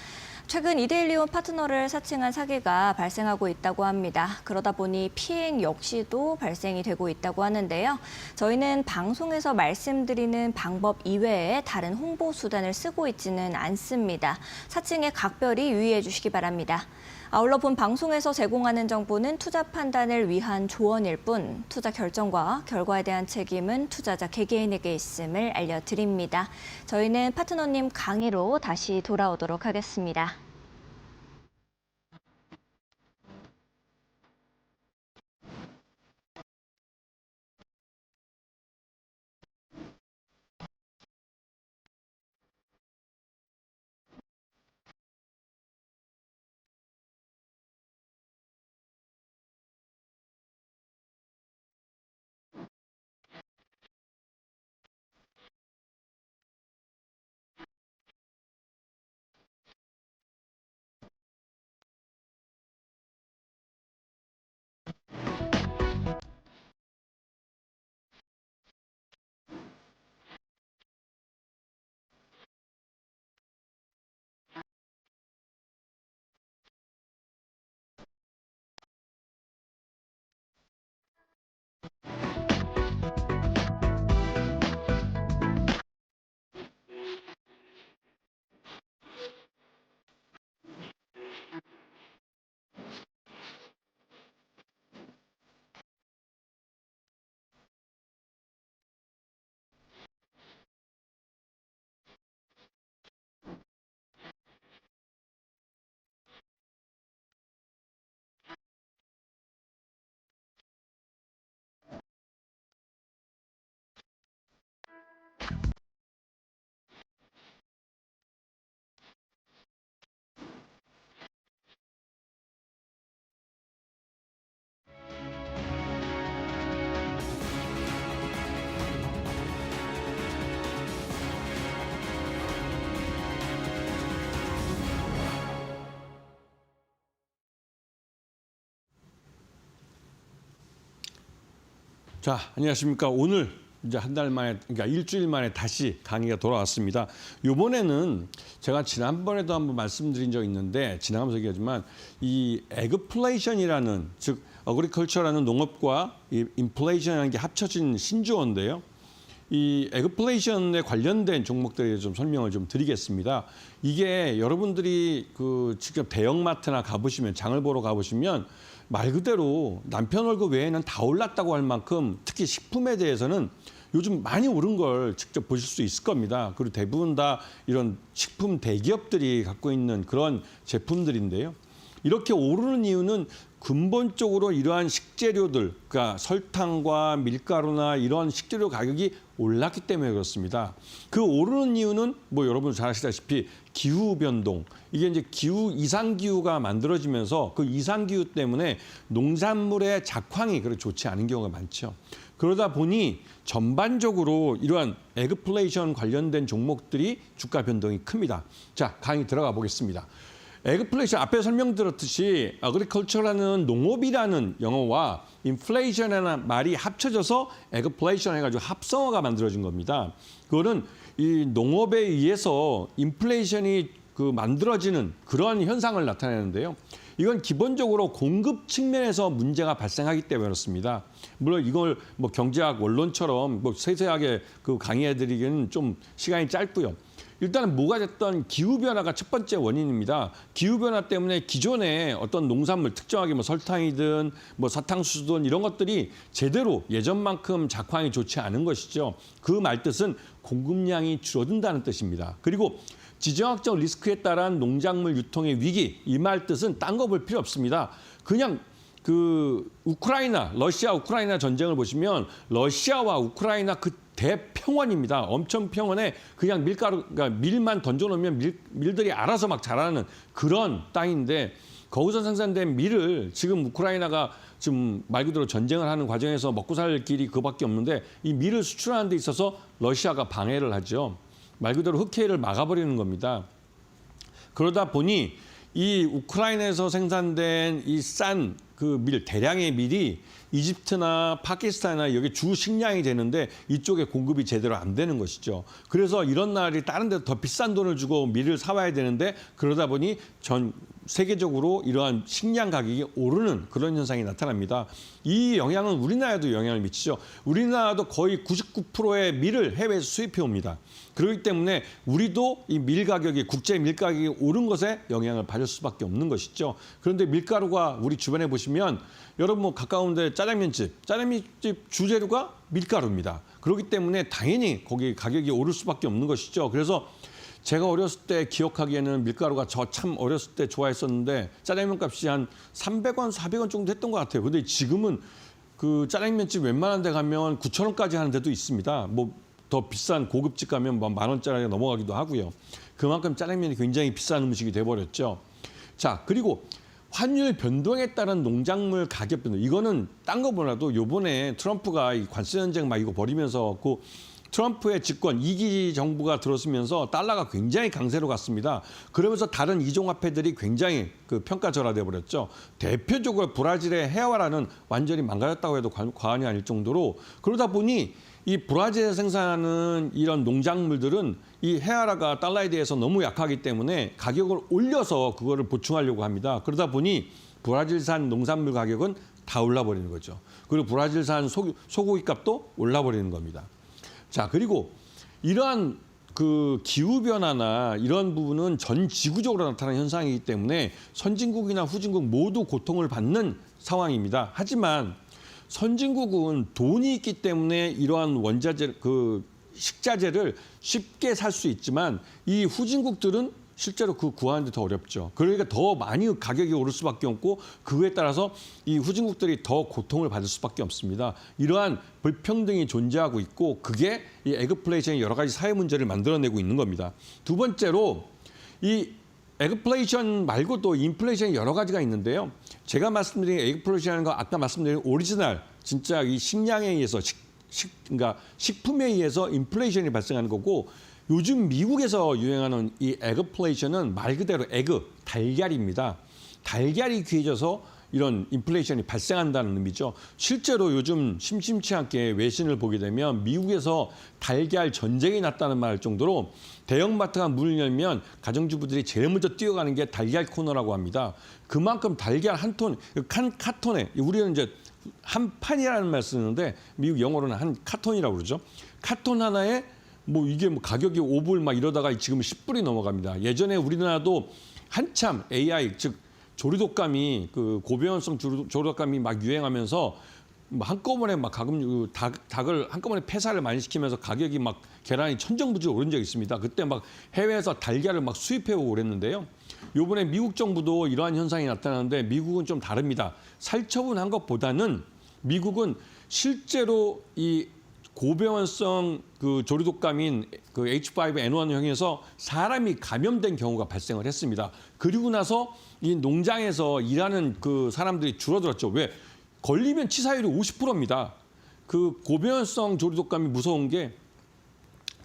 최근 이데일리온 파트너를 사칭한 사기가 발생하고 있다고 합니다. 그러다 보니 피해 역시도 발생이 되고 있다고 하는데요. 저희는 방송에서 말씀드리는 방법 이외에 다른 홍보 수단을 쓰고 있지는 않습니다. 사칭에 각별히 유의해 주시기 바랍니다. 아울러 본 방송에서 제공하는 정보는 투자 판단을 위한 조언일 뿐 투자 결정과 결과에 대한 책임은 투자자 개개인에게 있음을 알려드립니다. 저희는 파트너님 강의로 다시 돌아오도록 하겠습니다. 자, 안녕하십니까. 오늘 이제 한 달 만에, 그러니까 일주일 만에 다시 강의가 돌아왔습니다. 이번에는 제가 지난번에도 한번 말씀드린 적 있는데 지나가면서 얘기하지만 이 에그플레이션이라는 즉 어그리컬처라는 농업과 이 인플레이션이라는 게 합쳐진 신조어인데요. 이 에그플레이션에 관련된 종목들에 좀 설명을 좀 드리겠습니다. 이게 여러분들이 그 직접 대형마트나 가보시면 장을 보러 가보시면 말 그대로 남편 월급 외에는 다 올랐다고 할 만큼 특히 식품에 대해서는 요즘 많이 오른 걸 직접 보실 수 있을 겁니다. 그리고 대부분 다 이런 식품 대기업들이 갖고 있는 그런 제품들인데요. 이렇게 오르는 이유는 근본적으로 이러한 식재료들, 그러니까 설탕과 밀가루나 이런 식재료 가격이 올랐기 때문에 그렇습니다. 그 오르는 이유는 뭐 여러분 잘 아시다시피 기후 변동, 이게 이제 이상 기후가 만들어지면서 그 이상 기후 때문에 농산물의 작황이 그렇게 좋지 않은 경우가 많죠. 그러다 보니 전반적으로 이러한 에그플레이션 관련된 종목들이 주가 변동이 큽니다. 자, 강의 들어가 보겠습니다. 에그플레이션 앞에 설명드렸듯이 어그리컬처라는 농업이라는 영어와 인플레이션이라는 말이 합쳐져서 에그플레이션 해가지고 합성어가 만들어진 겁니다. 그거는 이 농업에 의해서 인플레이션이 만들어지는 그런 현상을 나타내는데요. 이건 기본적으로 공급 측면에서 문제가 발생하기 때문에 그렇습니다. 물론 이걸 뭐 경제학 원론처럼 뭐 세세하게 강의해드리기는 좀 시간이 짧고요. 일단은 뭐가 됐던 기후변화가 첫 번째 원인입니다. 기후변화 때문에 기존에 어떤 농산물, 특정하게 뭐 설탕이든 뭐 사탕수수든 이런 것들이 제대로 예전만큼 작황이 좋지 않은 것이죠. 그 말뜻은 공급량이 줄어든다는 뜻입니다. 그리고 지정학적 리스크에 따른 농작물 유통의 위기, 이 말뜻은 딴 거 볼 필요 없습니다. 그냥 러시아 우크라이나 전쟁을 보시면 러시아와 우크라이나 그 대평원입니다. 엄청 평원에 그냥 그러니까 밀만 던져놓으면 밀들이 알아서 막 자라는 그런 땅인데 거기서 생산된 밀을 지금 우크라이나가 지금 말 그대로 전쟁을 하는 과정에서 먹고 살 길이 그밖에 없는데 이 밀을 수출하는 데 있어서 러시아가 방해를 하죠. 말 그대로 흑해를 막아버리는 겁니다. 그러다 보니 이 우크라이나에서 생산된 이 싼 대량의 밀이 이집트나 파키스탄이나 여기 주 식량이 되는데 이쪽에 공급이 제대로 안 되는 것이죠. 그래서 이런 나라들이 다른 데 더 비싼 돈을 주고 밀을 사와야 되는데 그러다 보니 전 세계적으로 이러한 식량 가격이 오르는 그런 현상이 나타납니다. 이 영향은 우리나라에도 영향을 미치죠. 우리나라도 거의 99%의 밀을 해외에서 수입해 옵니다. 그렇기 때문에 우리도 이 밀 가격이 국제 밀 가격이 오른 것에 영향을 받을 수밖에 없는 것이죠. 그런데 밀가루가 우리 주변에 보시면 여러분 뭐 가까운데 짜장면집 주재료가 밀가루입니다. 그렇기 때문에 당연히 거기 가격이 오를 수밖에 없는 것이죠. 그래서 제가 어렸을 때 기억하기에는 밀가루가 저 참 어렸을 때 좋아했었는데 짜장면 값이 한 300원, 400원 정도 했던 것 같아요. 근데 지금은 그 짜장면집 웬만한 데 가면 9,000원까지 하는 데도 있습니다. 뭐 더 비싼 고급집 가면 뭐 10,000원짜리가 넘어가기도 하고요. 그만큼 짜장면이 굉장히 비싼 음식이 돼버렸죠. 자, 그리고 환율 변동에 따른 농작물 가격 변동. 이거는 딴 거보다도 요번에 트럼프가 이 관세 전쟁 막 이거 벌이면서 트럼프의 집권 2기 정부가 들어서면서 달러가 굉장히 강세로 갔습니다. 그러면서 다른 이종화폐들이 굉장히 평가절하돼 버렸죠. 대표적으로 브라질의 헤아라는 완전히 망가졌다고 해도 과언이 아닐 정도로 그러다 보니 이 브라질에 생산하는 이런 농작물들은 이 헤아라가 달러에 대해서 너무 약하기 때문에 가격을 올려서 그거를 보충하려고 합니다. 그러다 보니 브라질산 농산물 가격은 다 올라버리는 거죠. 그리고 브라질산 소고기 값도 올라버리는 겁니다. 자, 그리고 이러한 기후변화나 이런 부분은 전 지구적으로 나타나는 현상이기 때문에 선진국이나 후진국 모두 고통을 받는 상황입니다. 하지만 선진국은 돈이 있기 때문에 이러한 식자재를 쉽게 살 수 있지만 이 후진국들은 실제로 구하는 데 더 어렵죠. 그러니까 더 많이 가격이 오를 수밖에 없고 그에 따라서 이 후진국들이 더 고통을 받을 수밖에 없습니다. 이러한 불평등이 존재하고 있고 그게 이 에그플레이션의 여러 가지 사회 문제를 만들어내고 있는 겁니다. 두 번째로 이 에그플레이션 말고도 인플레이션이 여러 가지가 있는데요. 제가 말씀드린 에그플레이션이라는 거 아까 말씀드린 오리지널 진짜 이 식량에 의해서 그러니까 식품에 의해서 인플레이션이 발생하는 거고 요즘 미국에서 유행하는 이 에그플레이션은 말 그대로 달걀입니다. 달걀이 귀해져서 이런 인플레이션이 발생한다는 의미죠. 실제로 요즘 심심치 않게 외신을 보게 되면 미국에서 달걀 전쟁이 났다는 말 정도로 대형마트가 문을 열면 가정주부들이 제일 먼저 뛰어가는 게 달걀 코너라고 합니다. 그만큼 달걀 한 카톤에 우리는 이제 한 판이라는 말 쓰는데 미국 영어로는 한 카톤이라고 그러죠. 카톤 하나에 뭐 이게 뭐 가격이 5불 막 이러다가 지금 10불이 넘어갑니다. 예전에 우리나라도 한참 AI 즉 조리독감이 그 고배원성 조리독감이 막 유행하면서 한꺼번에 막 가끔 닭을 한꺼번에 폐사를 많이 시키면서 가격이 막 계란이 천정부지 오른 적이 있습니다. 그때 막 해외에서 달걀을 막 수입해 오고 그랬는데요. 요번에 미국 정부도 이러한 현상이 나타나는데 미국은 좀 다릅니다. 살처분한 것보다는 미국은 실제로 이 고배원성 그 조류독감인 그 H5N1형에서 사람이 감염된 경우가 발생을 했습니다. 그리고 나서 이 농장에서 일하는 그 사람들이 줄어들었죠. 왜? 걸리면 치사율이 50%입니다. 그 고배원성 조류독감이 무서운 게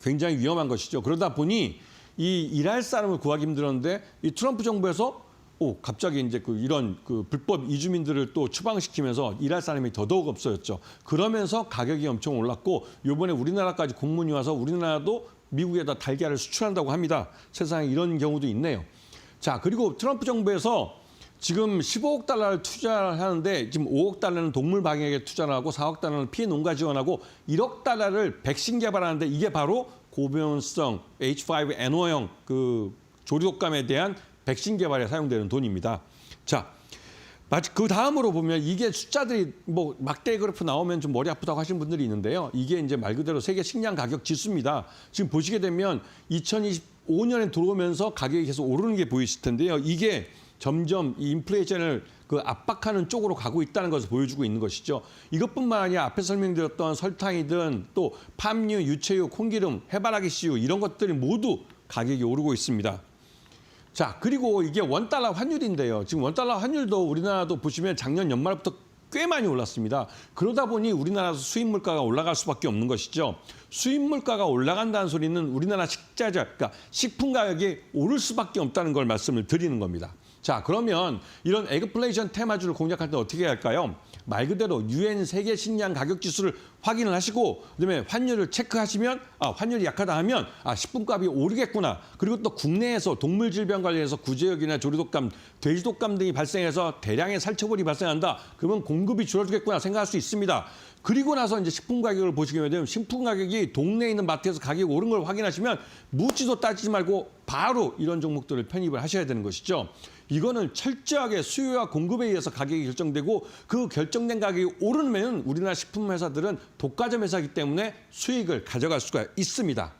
굉장히 위험한 것이죠. 그러다 보니 이 일할 사람을 구하기 힘들었는데 이 트럼프 정부에서 갑자기 이제 이런 불법 이주민들을 또 추방시키면서 일할 사람이 더더욱 없어졌죠. 그러면서 가격이 엄청 올랐고 이번에 우리나라까지 공문이 와서 우리나라도 미국에다 달걀을 수출한다고 합니다. 세상에 이런 경우도 있네요. 자, 그리고 트럼프 정부에서 지금 15억 달러를 투자하는데 지금 5억 달러는 동물 방역에 투자를 하고 4억 달러는 피해 농가 지원하고 1억 달러를 백신 개발하는데 이게 바로 고배원성 H5N1형 그 조류독감에 대한 백신 개발에 사용되는 돈입니다. 자, 마치 그 다음으로 보면 이게 숫자들이 뭐 막대 그래프 나오면 좀 머리 아프다고 하시는 분들이 있는데요. 이게 이제 말 그대로 세계 식량 가격 지수입니다. 지금 보시게 되면 2025년에 들어오면서 가격이 계속 오르는 게 보이실 텐데요. 이게 점점 이 인플레이션을 그 압박하는 쪽으로 가고 있다는 것을 보여주고 있는 것이죠. 이것뿐만 아니라 앞에 설명드렸던 설탕이든 또 팜유, 유채유, 콩기름, 해바라기 씨유 이런 것들이 모두 가격이 오르고 있습니다. 자, 그리고 이게 원달러 환율인데요. 지금 원달러 환율도 우리나라도 보시면 작년 연말부터 꽤 많이 올랐습니다. 그러다 보니 우리나라 수입 물가가 올라갈 수밖에 없는 것이죠. 수입 물가가 올라간다는 소리는 우리나라 식자재, 그러니까 식품 가격이 오를 수밖에 없다는 걸 말씀을 드리는 겁니다. 자, 그러면 이런 에그플레이션 테마주를 공략할 때 어떻게 해야 할까요? 말 그대로 유엔 세계 식량 가격 지수를 확인을 하시고 그다음에 환율을 체크하시면 환율이 약하다 하면 식품값이 오르겠구나. 그리고 또 국내에서 동물 질병 관련해서 구제역이나 조류독감, 돼지독감 등이 발생해서 대량의 살처분이 발생한다. 그러면 공급이 줄어들겠구나 생각할 수 있습니다. 그리고 나서 이제 식품 가격을 보시게 되면 식품 가격이 동네에 있는 마트에서 가격이 오른 걸 확인하시면 묻지도 따지지 말고 바로 이런 종목들을 편입을 하셔야 되는 것이죠. 이거는 철저하게 수요와 공급에 의해서 가격이 결정되고 그 결정된 가격이 오르면 우리나라 식품 회사들은 독과점 회사이기 때문에 수익을 가져갈 수가 있습니다.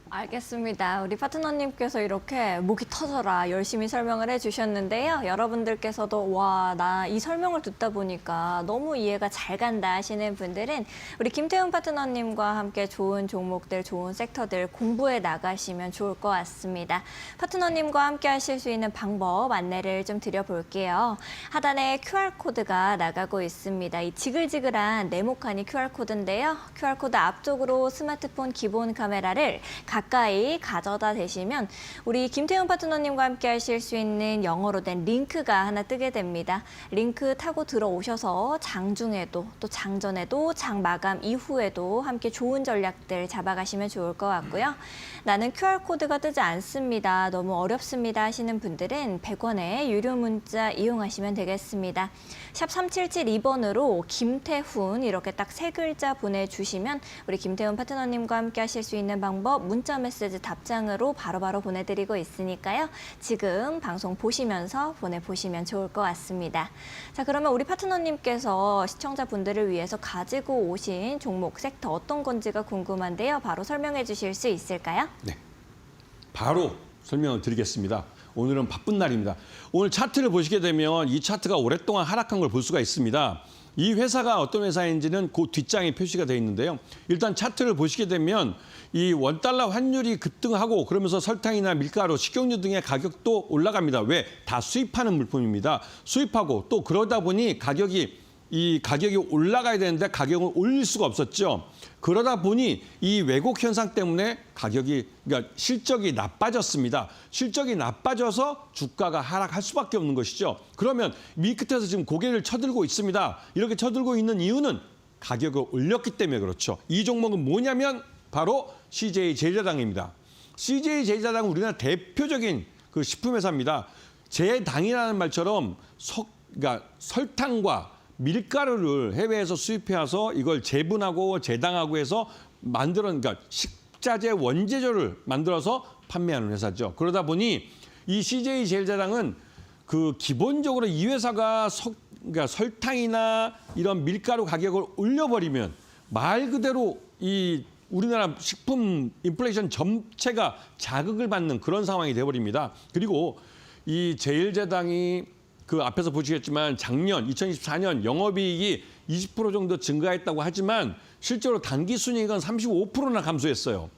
알겠습니다. 우리 파트너님께서 이렇게 목이 터져라 열심히 설명을 해주셨는데요. 여러분들께서도 와, 나 이 설명을 듣다 보니까 너무 이해가 잘 간다 하시는 분들은 우리 김태훈 파트너님과 함께 좋은 종목들, 좋은 섹터들 공부해 나가시면 좋을 것 같습니다. 파트너님과 함께 하실 수 있는 방법 안내를 좀 드려볼게요. 하단에 QR코드가 나가고 있습니다. 이 지글지글한 네모칸이 QR코드인데요. QR코드 앞쪽으로 스마트폰 기본 카메라를 가까이 가져다 대시면 우리 김태훈 파트너님과 함께 하실 수 있는 영어로 된 링크가 하나 뜨게 됩니다. 링크 타고 들어오셔서 장중에도 또 장전에도 장 마감 이후에도 함께 좋은 전략들 잡아가시면 좋을 것 같고요. 나는 QR코드가 뜨지 않습니다. 너무 어렵습니다 하시는 분들은 100원의 유료 문자 이용하시면 되겠습니다. 샵 3772번으로 김태훈 이렇게 딱 세 글자 보내주시면 우리 김태훈 파트너님과 함께 하실 수 있는 방법 문자 메시지 답장으로 바로바로 보내드리고 있으니까요. 지금 방송 보시면서 보내보시면 좋을 것 같습니다. 자, 그러면 우리 파트너님께서 시청자분들을 위해서 가지고 오신 종목 섹터 어떤 건지가 궁금한데요. 바로 설명해 주실 수 있을까요? 네, 바로 설명을 드리겠습니다. 오늘은 바쁜 날입니다. 오늘 차트를 보시게 되면 이 차트가 오랫동안 하락한 걸 볼 수가 있습니다. 이 회사가 어떤 회사인지는 그 뒷장에 표시가 되어 있는데요. 일단 차트를 보시게 되면 이 원달러 환율이 급등하고 그러면서 설탕이나 밀가루, 식용유 등의 가격도 올라갑니다. 왜? 다 수입하는 물품입니다. 수입하고 또 그러다 보니 가격이 이 가격이 올라가야 되는데 가격을 올릴 수가 없었죠. 그러다 보니 이 왜곡 현상 때문에 가격이 그러니까 실적이 나빠졌습니다. 실적이 나빠져서 주가가 하락할 수밖에 없는 것이죠. 그러면 밀끝에서 지금 고개를 쳐들고 있습니다. 이렇게 쳐들고 있는 이유는 가격을 올렸기 때문에 그렇죠. 이 종목은 뭐냐면 바로 CJ 제일제당입니다. CJ 제일제당은 우리나라 대표적인 그 식품회사입니다. 제당이라는 말처럼 그러니까 설탕과 밀가루를 해외에서 수입해와서 이걸 재분하고 재당하고 해서 그러니까 식자재 원재료를 만들어서 판매하는 회사죠. 그러다 보니 이 CJ 제일제당은 그 기본적으로 이 회사가 그러니까 설탕이나 이런 밀가루 가격을 올려버리면 말 그대로 이 우리나라 식품 인플레이션 전체가 자극을 받는 그런 상황이 돼버립니다. 그리고 이 제일제당이 그 앞에서 보시겠지만 작년 2024년 영업이익이 20% 정도 증가했다고 하지만 실제로 단기순이익은 35%나 감소했어요.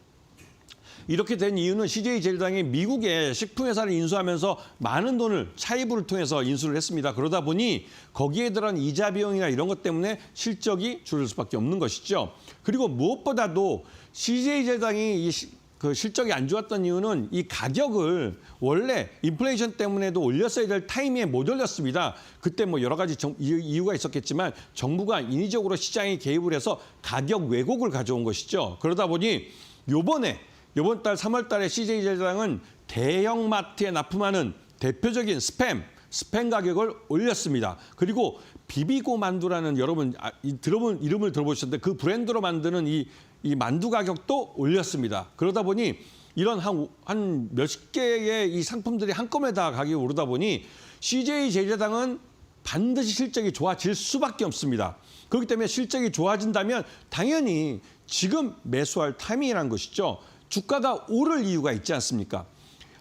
이렇게 된 이유는 CJ 제일제당이 미국의 식품회사를 인수하면서 많은 돈을 차입을 통해서 인수를 했습니다. 그러다 보니 거기에 들어간 이자 비용이나 이런 것 때문에 실적이 줄을 수밖에 없는 것이죠. 그리고 무엇보다도 CJ 제일제당이 그 실적이 안 좋았던 이유는 이 가격을 원래 인플레이션 때문에도 올렸어야 될 타이밍에 못 올렸습니다. 그때 뭐 여러 가지 이유가 있었겠지만 정부가 인위적으로 시장에 개입을 해서 가격 왜곡을 가져온 것이죠. 그러다 보니 이번 달 3월 달에 CJ 제일제당은 대형 마트에 납품하는 대표적인 스팸 가격을 올렸습니다. 그리고 비비고 만두라는 여러분 이름을 들어보셨는데 그 브랜드로 만드는 이 만두 가격도 올렸습니다. 그러다 보니 이런 한 몇십 개의 이 상품들이 한꺼번에 다 가격이 오르다 보니 CJ 제일제당은 반드시 실적이 좋아질 수밖에 없습니다. 그렇기 때문에 실적이 좋아진다면 당연히 지금 매수할 타이밍이라는 것이죠. 주가가 오를 이유가 있지 않습니까?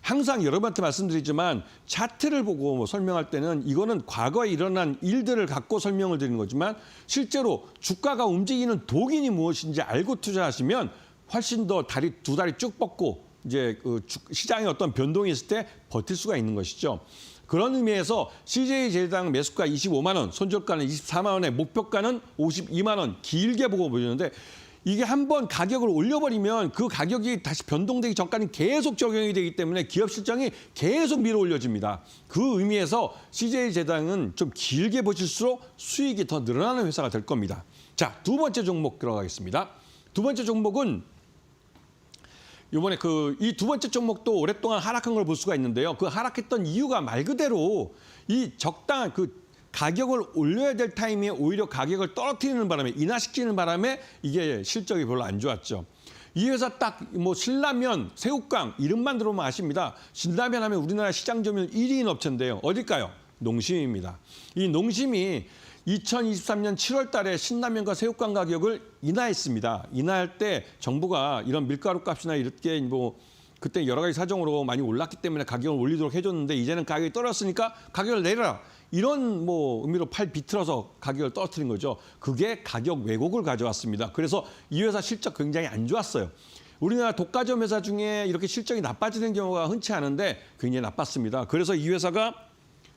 항상 여러분한테 말씀드리지만 차트를 보고 설명할 때는 이거는 과거에 일어난 일들을 갖고 설명을 드리는 거지만 실제로 주가가 움직이는 독인이 무엇인지 알고 투자하시면 훨씬 더 두 다리 쭉 뻗고 이제 그 시장에 어떤 변동이 있을 때 버틸 수가 있는 것이죠. 그런 의미에서 CJ 제일제당 매수가 25만 원, 손절가는 24만 원에 목표가는 52만 원 길게 보고 보시는데 이게 한번 가격을 올려버리면 그 가격이 다시 변동되기 전까지 계속 적용이 되기 때문에 기업 실적이 계속 밀어 올려집니다. 그 의미에서 CJ 제일제당은 좀 길게 보실수록 수익이 더 늘어나는 회사가 될 겁니다. 자, 두 번째 종목 들어가겠습니다. 두 번째 종목은 이번에 이 두 번째 종목도 오랫동안 하락한 걸 볼 수가 있는데요. 그 하락했던 이유가 말 그대로 이 적당한 가격을 올려야 될 타이밍에 오히려 가격을 떨어뜨리는 바람에 인하시키는 바람에 이게 실적이 별로 안 좋았죠. 이 회사 딱 뭐 신라면, 새우깡 이름만 들어보면 아십니다. 신라면 하면 우리나라 시장 점유율 1위인 업체인데요. 어딜까요? 농심입니다. 이 농심이 2023년 7월 달에 신라면과 새우깡 가격을 인하했습니다. 인하할 때 정부가 이런 밀가루 값이나 이렇게 뭐 그때 여러 가지 사정으로 많이 올랐기 때문에 가격을 올리도록 해줬는데 이제는 가격이 떨어졌으니까 가격을 내려라. 이런 뭐 의미로 팔 비틀어서 가격을 떨어뜨린 거죠. 그게 가격 왜곡을 가져왔습니다. 그래서 이 회사 실적 굉장히 안 좋았어요. 우리나라 독과점 회사 중에 이렇게 실적이 나빠지는 경우가 흔치 않은데 굉장히 나빴습니다. 그래서 이 회사가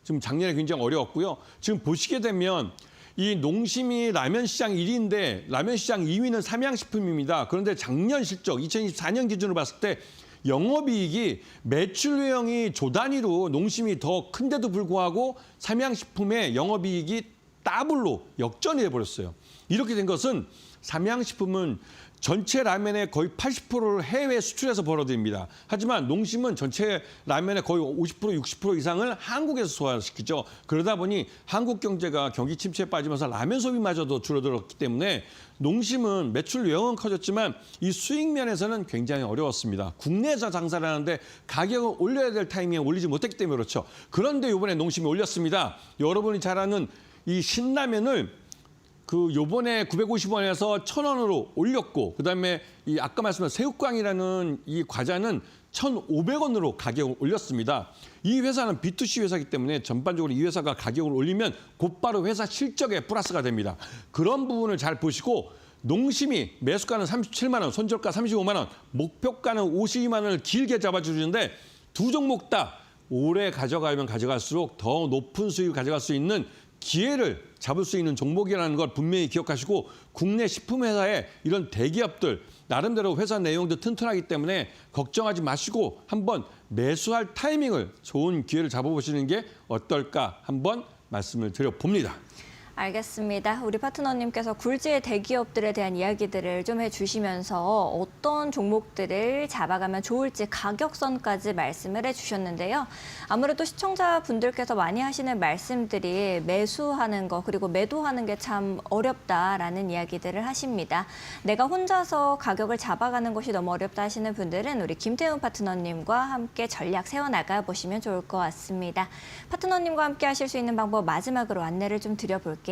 지금 작년에 굉장히 어려웠고요. 지금 보시게 되면 이 농심이 라면 시장 1위인데 라면 시장 2위는 삼양식품입니다. 그런데 작년 실적 2024년 기준으로 봤을 때 영업이익이 매출 유형이 조 단위로 농심이 더 큰데도 불구하고 삼양식품의 영업이익이 더블로 역전이 돼버렸어요. 이렇게 된 것은 삼양식품은 전체 라면의 거의 80%를 해외 수출해서 벌어들입니다. 하지만 농심은 전체 라면의 거의 50%, 60% 이상을 한국에서 소화시키죠. 그러다 보니 한국 경제가 경기 침체에 빠지면서 라면 소비마저도 줄어들었기 때문에 농심은 매출 유형은 커졌지만 이 수익 면에서는 굉장히 어려웠습니다. 국내에서 장사를 하는데 가격을 올려야 될 타이밍에 올리지 못했기 때문에 그렇죠. 그런데 이번에 농심이 올렸습니다. 여러분이 잘 아는 이 신라면을 요번에 950원에서 1,000원으로 올렸고 그다음에 이 아까 말씀하신 새우깡이라는 이 과자는 1,500원으로 가격을 올렸습니다. 이 회사는 B2C 회사이기 때문에 전반적으로 이 회사가 가격을 올리면 곧바로 회사 실적에 플러스가 됩니다. 그런 부분을 잘 보시고 농심이 매수가는 37만 원, 손절가 35만 원, 목표가는 52만 원을 길게 잡아주는데 두 종목 다 오래 가져가면 가져갈수록 더 높은 수익을 가져갈 수 있는 기회를 잡을 수 있는 종목이라는 걸 분명히 기억하시고 국내 식품회사의 이런 대기업들 나름대로 회사 내용도 튼튼하기 때문에 걱정하지 마시고 한번 매수할 타이밍을 좋은 기회를 잡아보시는 게 어떨까 한번 말씀을 드려봅니다. 알겠습니다. 우리 파트너님께서 굴지의 대기업들에 대한 이야기들을 좀 해주시면서 어떤 종목들을 잡아가면 좋을지 가격선까지 말씀을 해주셨는데요. 아무래도 시청자분들께서 많이 하시는 말씀들이 매수하는 거 그리고 매도하는 게 참 어렵다라는 이야기들을 하십니다. 내가 혼자서 가격을 잡아가는 것이 너무 어렵다 하시는 분들은 우리 김태훈 파트너님과 함께 전략 세워나가 보시면 좋을 것 같습니다. 파트너님과 함께 하실 수 있는 방법 마지막으로 안내를 좀 드려볼게요.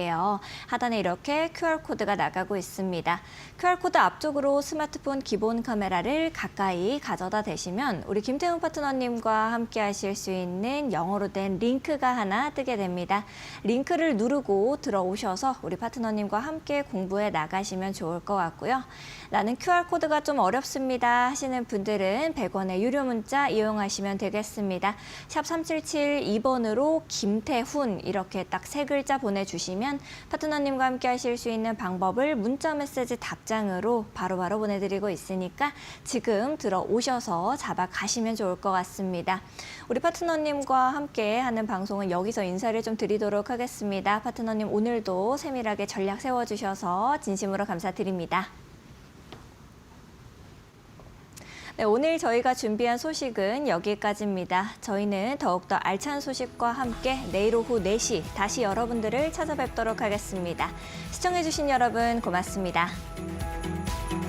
하단에 이렇게 QR코드가 나가고 있습니다. QR코드 앞쪽으로 스마트폰 기본 카메라를 가까이 가져다 대시면 우리 김태훈 파트너님과 함께 하실 수 있는 영어로 된 링크가 하나 뜨게 됩니다. 링크를 누르고 들어오셔서 우리 파트너님과 함께 공부해 나가시면 좋을 것 같고요. 나는 QR코드가 좀 어렵습니다 하시는 분들은 100원의 유료 문자 이용하시면 되겠습니다. 샵 3772번으로 김태훈 이렇게 딱 세 글자 보내주시면 파트너님과 함께 하실 수 있는 방법을 문자 메시지 답장으로 바로바로 보내드리고 있으니까 지금 들어오셔서 잡아가시면 좋을 것 같습니다. 우리 파트너님과 함께 하는 방송은 여기서 인사를 좀 드리도록 하겠습니다. 파트너님 오늘도 세밀하게 전략 세워주셔서 진심으로 감사드립니다. 네, 오늘 저희가 준비한 소식은 여기까지입니다. 저희는 더욱더 알찬 소식과 함께 내일 오후 4시 다시 여러분들을 찾아뵙도록 하겠습니다. 시청해주신 여러분 고맙습니다.